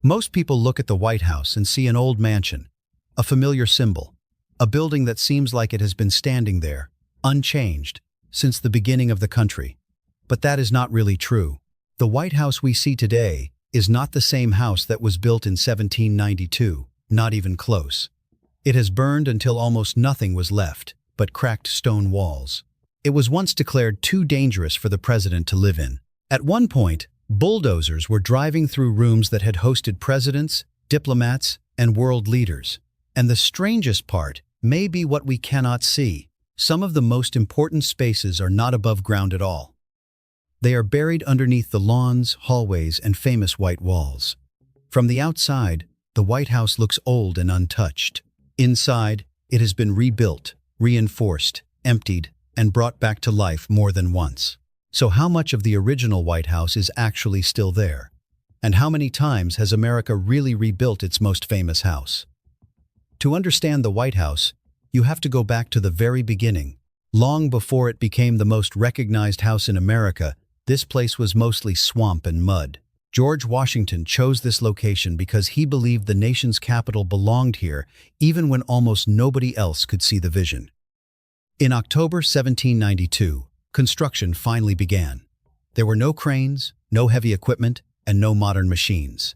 Most people look at the White House and see an old mansion, a familiar symbol, a building that seems like it has been standing there, unchanged, since the beginning of the country. But that is not really true. The White House we see today is not the same house that was built in 1792, not even close. It has burned until almost nothing was left but cracked stone walls. It was once declared too dangerous for the president to live in. At one point, bulldozers were driving through rooms that had hosted presidents, diplomats, and world leaders. And the strangest part may be what we cannot see. Some of the most important spaces are not above ground at all. They are buried underneath the lawns, hallways, and famous white walls. From the outside, the White House looks old and untouched. Inside, it has been rebuilt, reinforced, emptied, and brought back to life more than once. So how much of the original White House is actually still there? And how many times has America really rebuilt its most famous house? To understand the White House, you have to go back to the very beginning. Long before it became the most recognized house in America, this place was mostly swamp and mud. George Washington chose this location because he believed the nation's capital belonged here, even when almost nobody else could see the vision. In October 1792, construction finally began. There were no cranes, no heavy equipment, and no modern machines.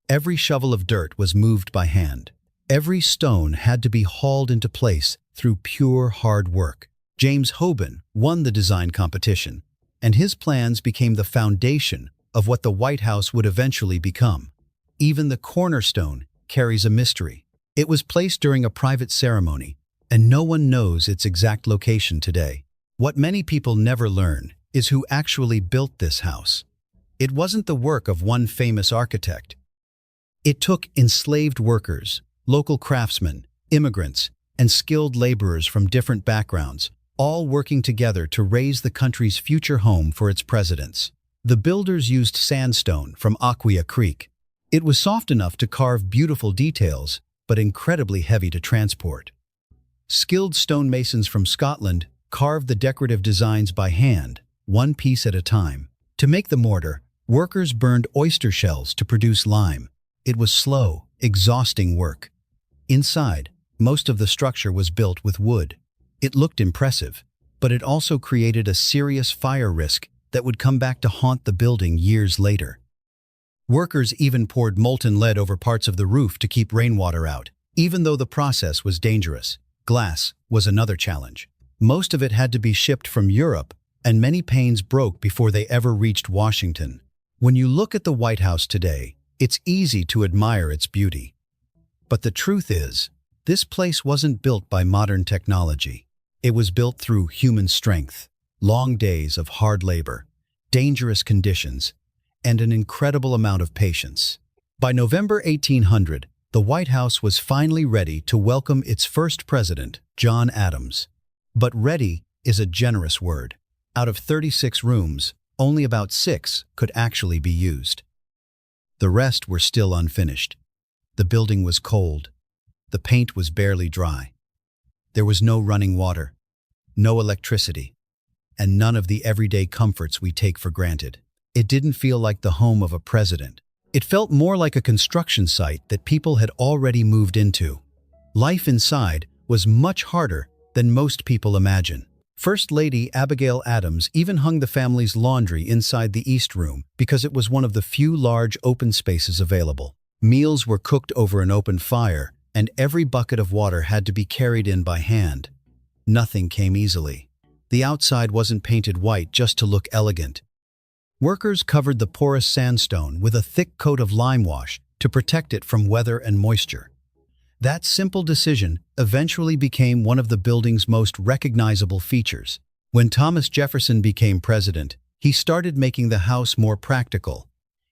Every shovel of dirt was moved by hand. Every stone had to be hauled into place through pure hard work. James Hoban won the design competition, and his plans became the foundation of what the White House would eventually become. Even the cornerstone carries a mystery. It was placed during a private ceremony, and no one knows its exact location today. What many people never learn is who actually built this house. It wasn't the work of one famous architect. It took enslaved workers, local craftsmen, immigrants, and skilled laborers from different backgrounds, all working together to raise the country's future home for its presidents. The builders used sandstone from Aquia Creek. It was soft enough to carve beautiful details, but incredibly heavy to transport. Skilled stonemasons from Scotland carved the decorative designs by hand, one piece at a time. To make the mortar, workers burned oyster shells to produce lime. It was slow, exhausting work. Inside, most of the structure was built with wood. It looked impressive, but it also created a serious fire risk that would come back to haunt the building years later. Workers even poured molten lead over parts of the roof to keep rainwater out, even though the process was dangerous. Glass was another challenge. Most of it had to be shipped from Europe, and many panes broke before they ever reached Washington. When you look at the White House today, it's easy to admire its beauty. But the truth is, this place wasn't built by modern technology. It was built through human strength, long days of hard labor, dangerous conditions, and an incredible amount of patience. By November 1800, the White House was finally ready to welcome its first president, John Adams. But ready is a generous word. Out of 36 rooms, only about 6 could actually be used. The rest were still unfinished. The building was cold. The paint was barely dry. There was no running water, no electricity, and none of the everyday comforts we take for granted. It didn't feel like the home of a president. It felt more like a construction site that people had already moved into. Life inside was much harder than most people imagine. First Lady Abigail Adams even hung the family's laundry inside the East Room because it was one of the few large open spaces available. Meals were cooked over an open fire, and every bucket of water had to be carried in by hand. Nothing came easily. The outside wasn't painted white just to look elegant. Workers covered the porous sandstone with a thick coat of lime wash to protect it from weather and moisture. That simple decision eventually became one of the building's most recognizable features. When Thomas Jefferson became president, he started making the house more practical.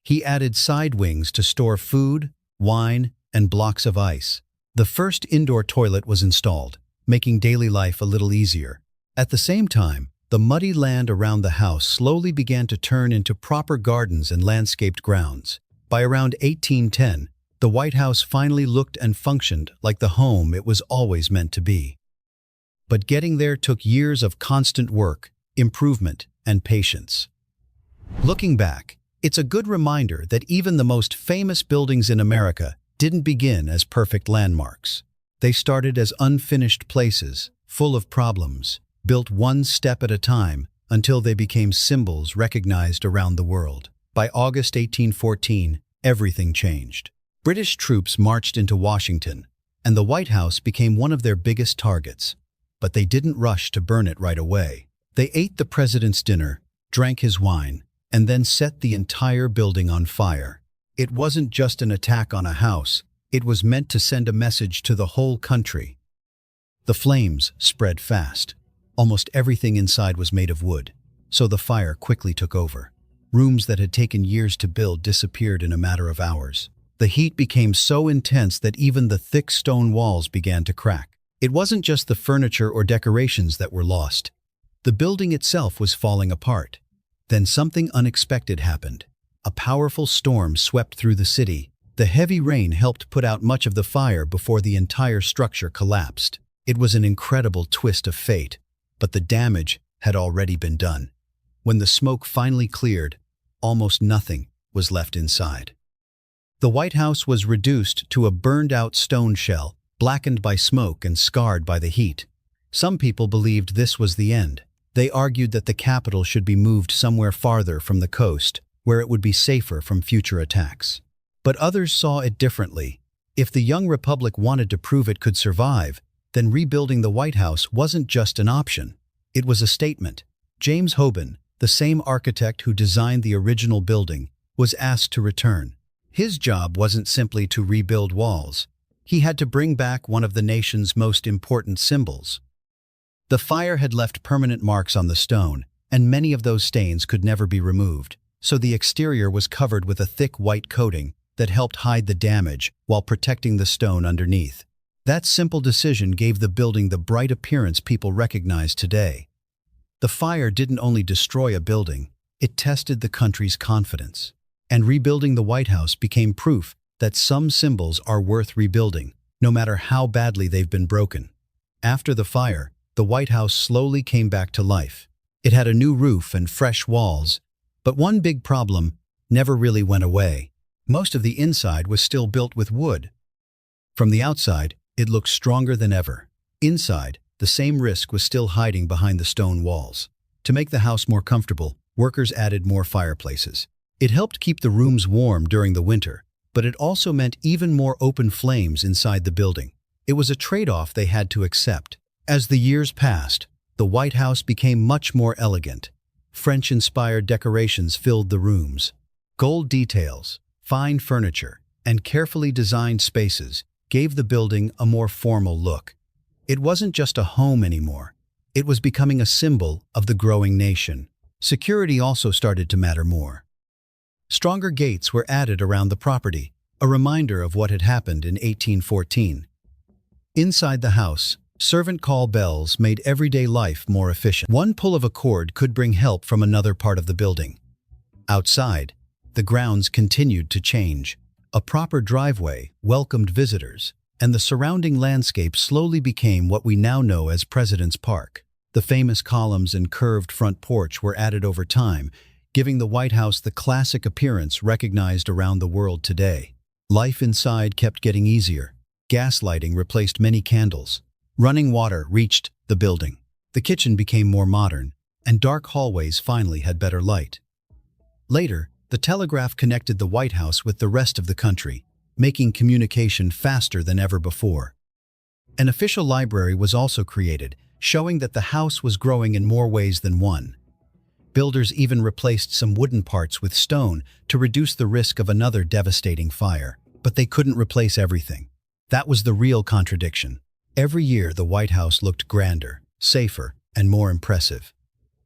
He added side wings to store food, wine, and blocks of ice. The first indoor toilet was installed, making daily life a little easier. At the same time, the muddy land around the house slowly began to turn into proper gardens and landscaped grounds. By around 1810, the White House finally looked and functioned like the home it was always meant to be. But getting there took years of constant work, improvement, and patience. Looking back, It's a good reminder that even the most famous buildings in America didn't begin as perfect landmarks. They started as unfinished places, full of problems, built one step at a time until they became symbols recognized around the world. By August 1814, everything changed. British troops marched into Washington, and the White House became one of their biggest targets. But they didn't rush to burn it right away. They ate the president's dinner, drank his wine, and then set the entire building on fire. It wasn't just an attack on a house, it was meant to send a message to the whole country. The flames spread fast. Almost everything inside was made of wood, so the fire quickly took over. Rooms that had taken years to build disappeared in a matter of hours. The heat became so intense that even the thick stone walls began to crack. It wasn't just the furniture or decorations that were lost. The building itself was falling apart. Then something unexpected happened. A powerful storm swept through the city. The heavy rain helped put out much of the fire before the entire structure collapsed. It was an incredible twist of fate, but the damage had already been done. When the smoke finally cleared, almost nothing was left inside. The White House was reduced to a burned-out stone shell, blackened by smoke and scarred by the heat. Some people believed this was the end. They argued that the Capitol should be moved somewhere farther from the coast, where it would be safer from future attacks. But others saw it differently. If the young republic wanted to prove it could survive, then rebuilding the White House wasn't just an option. It was a statement. James Hoban, the same architect who designed the original building, was asked to return. His job wasn't simply to rebuild walls. He had to bring back one of the nation's most important symbols. The fire had left permanent marks on the stone, and many of those stains could never be removed, so the exterior was covered with a thick white coating that helped hide the damage while protecting the stone underneath. That simple decision gave the building the bright appearance people recognize today. The fire didn't only destroy a building, it tested the country's confidence. And rebuilding the White House became proof that some symbols are worth rebuilding, no matter how badly they've been broken. After the fire, the White House slowly came back to life. It had a new roof and fresh walls, but one big problem never really went away. Most of the inside was still built with wood. From the outside, it looked stronger than ever. Inside, the same risk was still hiding behind the stone walls. To make the house more comfortable, workers added more fireplaces. It helped keep the rooms warm during the winter, but it also meant even more open flames inside the building. It was a trade-off they had to accept. As the years passed, the White House became much more elegant. French-inspired decorations filled the rooms. Gold details, fine furniture, and carefully designed spaces gave the building a more formal look. It wasn't just a home anymore. It was becoming a symbol of the growing nation. Security also started to matter more. Stronger gates were added around the property, a reminder of what had happened in 1814. Inside the house, servant call bells made everyday life more efficient. One pull of a cord could bring help from another part of the building. Outside, the grounds continued to change. A proper driveway welcomed visitors, and the surrounding landscape slowly became what we now know as President's Park. The famous columns and curved front porch were added over time, giving the White House the classic appearance recognized around the world today. Life inside kept getting easier. Gas lighting replaced many candles. Running water reached the building. The kitchen became more modern, and dark hallways finally had better light. Later, the telegraph connected the White House with the rest of the country, making communication faster than ever before. An official library was also created, showing that the house was growing in more ways than one. Builders even replaced some wooden parts with stone to reduce the risk of another devastating fire. But they couldn't replace everything. That was the real contradiction. Every year, the White House looked grander, safer, and more impressive.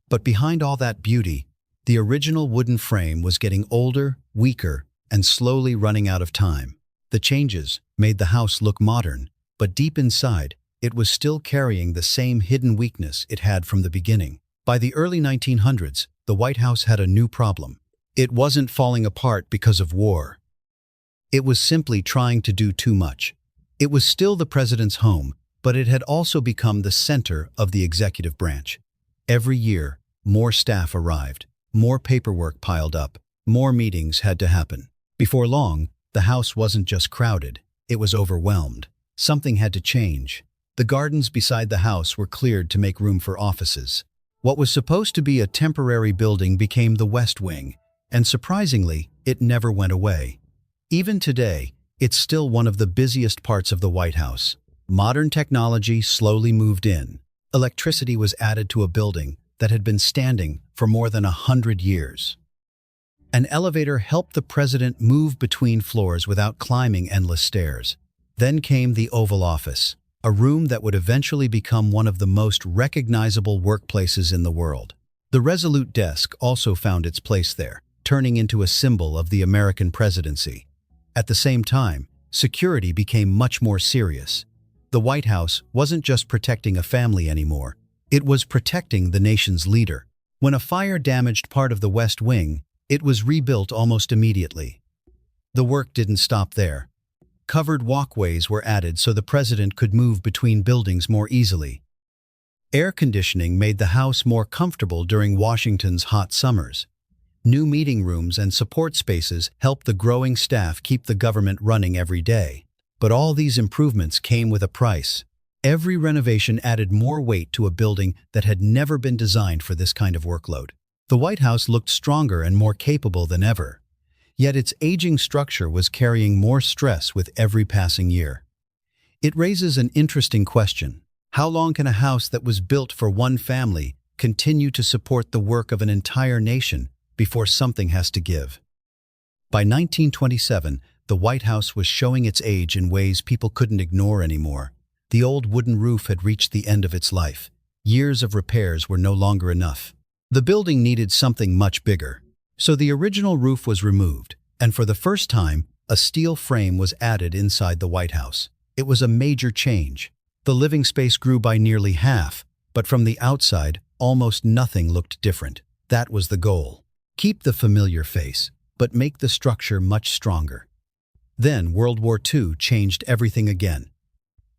But behind all that beauty, the original wooden frame was getting older, weaker, and slowly running out of time. The changes made the house look modern, but deep inside, it was still carrying the same hidden weakness it had from the beginning. By the early 1900s, the White House had a new problem. It wasn't falling apart because of war. It was simply trying to do too much. It was still the president's home, but it had also become the center of the executive branch. Every year, more staff arrived, more paperwork piled up, More meetings had to happen. Before long, the house wasn't just crowded, it was overwhelmed. Something had to change. The gardens beside the house were cleared to make room for offices. What was supposed to be a temporary building became the West Wing, and surprisingly, it never went away. Even today, it's still one of the busiest parts of the White House. Modern technology slowly moved in. Electricity was added to a building that had been standing for more than 100 years. An elevator helped the president move between floors without climbing endless stairs. Then came the Oval Office, a room that would eventually become one of the most recognizable workplaces in the world. The Resolute Desk also found its place there, turning into a symbol of the American presidency. At the same time, security became much more serious. The White House wasn't just protecting a family anymore, it was protecting the nation's leader. When a fire damaged part of the West Wing, it was rebuilt almost immediately. The work didn't stop there. Covered walkways were added so the president could move between buildings more easily. Air conditioning made the house more comfortable during Washington's hot summers. New meeting rooms and support spaces helped the growing staff keep the government running every day. But all these improvements came with a price. Every renovation added more weight to a building that had never been designed for this kind of workload. The White House looked stronger and more capable than ever. Yet its aging structure was carrying more stress with every passing year. It raises an interesting question. How long can a house that was built for one family continue to support the work of an entire nation before something has to give? By 1927, the White House was showing its age in ways people couldn't ignore anymore. The old wooden roof had reached the end of its life. Years of repairs were no longer enough. The building needed something much bigger. So the original roof was removed, and for the first time, a steel frame was added inside the White House. It was a major change. The living space grew by nearly half, but from the outside, almost nothing looked different. That was the goal. Keep the familiar face, but make the structure much stronger. Then World War II changed everything again.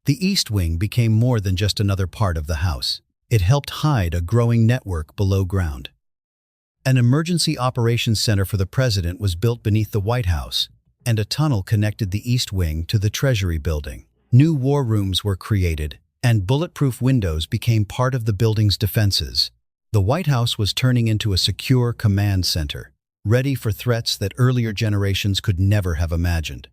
The East Wing became more than just another part of the house. It helped hide a growing network below ground. An emergency operations center for the president was built beneath the White House, and a tunnel connected the East Wing to the Treasury building. New war rooms were created, and bulletproof windows became part of the building's defenses. The White House was turning into a secure command center, ready for threats that earlier generations could never have imagined.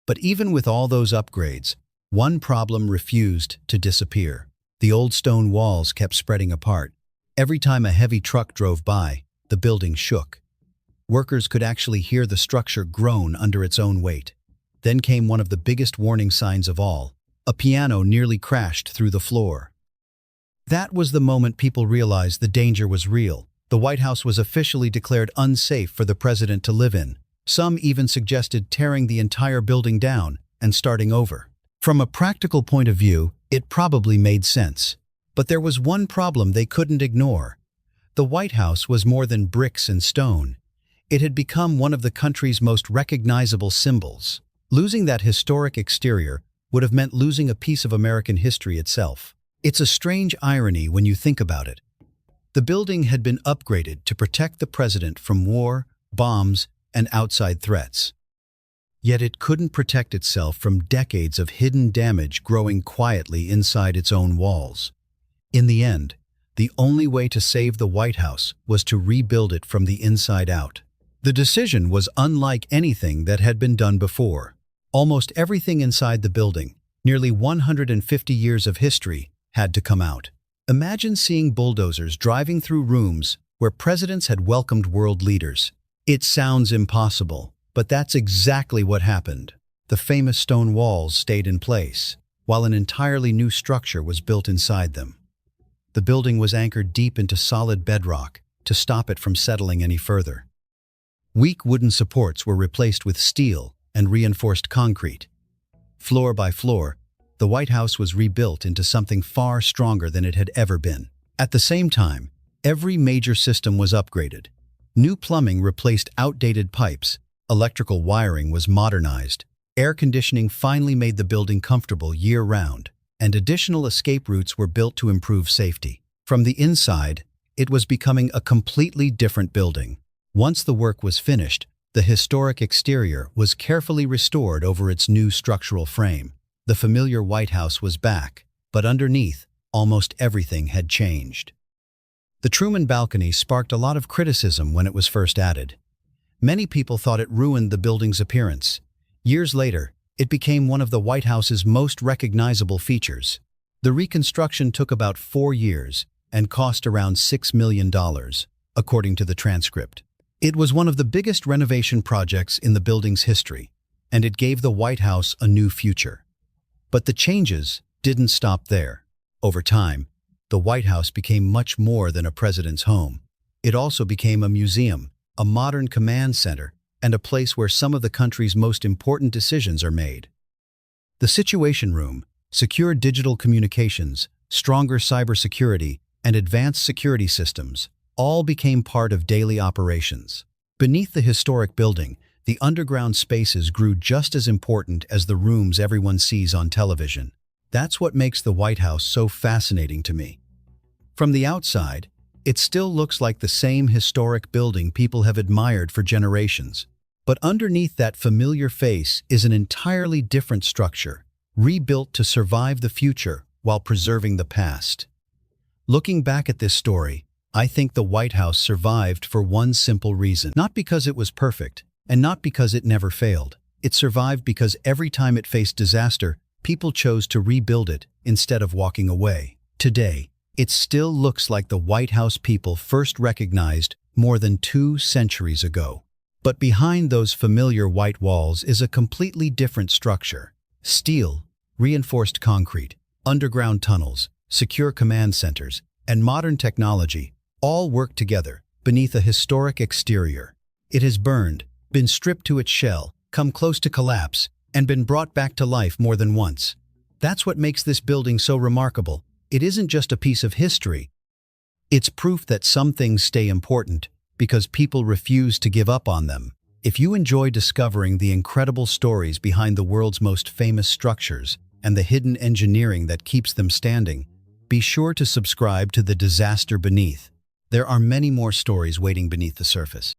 But even with all those upgrades, one problem refused to disappear. The old stone walls kept spreading apart. Every time a heavy truck drove by, the building shook. Workers could actually hear the structure groan under its own weight. Then came one of the biggest warning signs of all. A piano nearly crashed through the floor. That was the moment people realized the danger was real. The White House was officially declared unsafe for the president to live in. Some even suggested tearing the entire building down and starting over. From a practical point of view, it probably made sense. But there was one problem they couldn't ignore. The White House was more than bricks and stone. It had become one of the country's most recognizable symbols. Losing that historic exterior would have meant losing a piece of American history itself. It's a strange irony when you think about it. The building had been upgraded to protect the president from war, bombs, and outside threats. Yet it couldn't protect itself from decades of hidden damage growing quietly inside its own walls. In the end, the only way to save the White House was to rebuild it from the inside out. The decision was unlike anything that had been done before. Almost everything inside the building, nearly 150 years of history, had to come out. Imagine seeing bulldozers driving through rooms where presidents had welcomed world leaders. It sounds impossible, but that's exactly what happened. The famous stone walls stayed in place, while an entirely new structure was built inside them. The building was anchored deep into solid bedrock to stop it from settling any further. Weak wooden supports were replaced with steel and reinforced concrete. Floor by floor, the White House was rebuilt into something far stronger than it had ever been. At the same time, every major system was upgraded. New plumbing replaced outdated pipes, electrical wiring was modernized, air conditioning finally made the building comfortable year-round, and additional escape routes were built to improve safety. From the inside, it was becoming a completely different building. Once the work was finished, the historic exterior was carefully restored over its new structural frame. The familiar White House was back, but underneath, almost everything had changed. The Truman balcony sparked a lot of criticism when it was first added. Many people thought it ruined the building's appearance. Years later, it became one of the White House's most recognizable features. The reconstruction took about 4 years and cost around $6 million, according to the transcript. It was one of the biggest renovation projects in the building's history, and it gave the White House a new future. But the changes didn't stop there. Over time, the White House became much more than a president's home. It also became a museum, a modern command center, and a place where some of the country's most important decisions are made. The Situation Room, secure digital communications, stronger cybersecurity, and advanced security systems all became part of daily operations. Beneath the historic building, the underground spaces grew just as important as the rooms everyone sees on television. That's what makes the White House so fascinating to me. From the outside, it still looks like the same historic building people have admired for generations. But underneath that familiar face is an entirely different structure, rebuilt to survive the future while preserving the past. Looking back at this story, I think the White House survived for one simple reason. Not because it was perfect, and not because it never failed. It survived because every time it faced disaster, people chose to rebuild it instead of walking away. Today, it still looks like the White House people first recognized more than 2 centuries ago. But behind those familiar white walls is a completely different structure. Steel, reinforced concrete, underground tunnels, secure command centers, and modern technology all work together beneath a historic exterior. It has burned, been stripped to its shell, come close to collapse, and been brought back to life more than once. That's what makes this building so remarkable. It isn't just a piece of history. It's proof that some things stay important because people refuse to give up on them. If you enjoy discovering the incredible stories behind the world's most famous structures and the hidden engineering that keeps them standing, be sure to subscribe to The Disaster Beneath. There are many more stories waiting beneath the surface.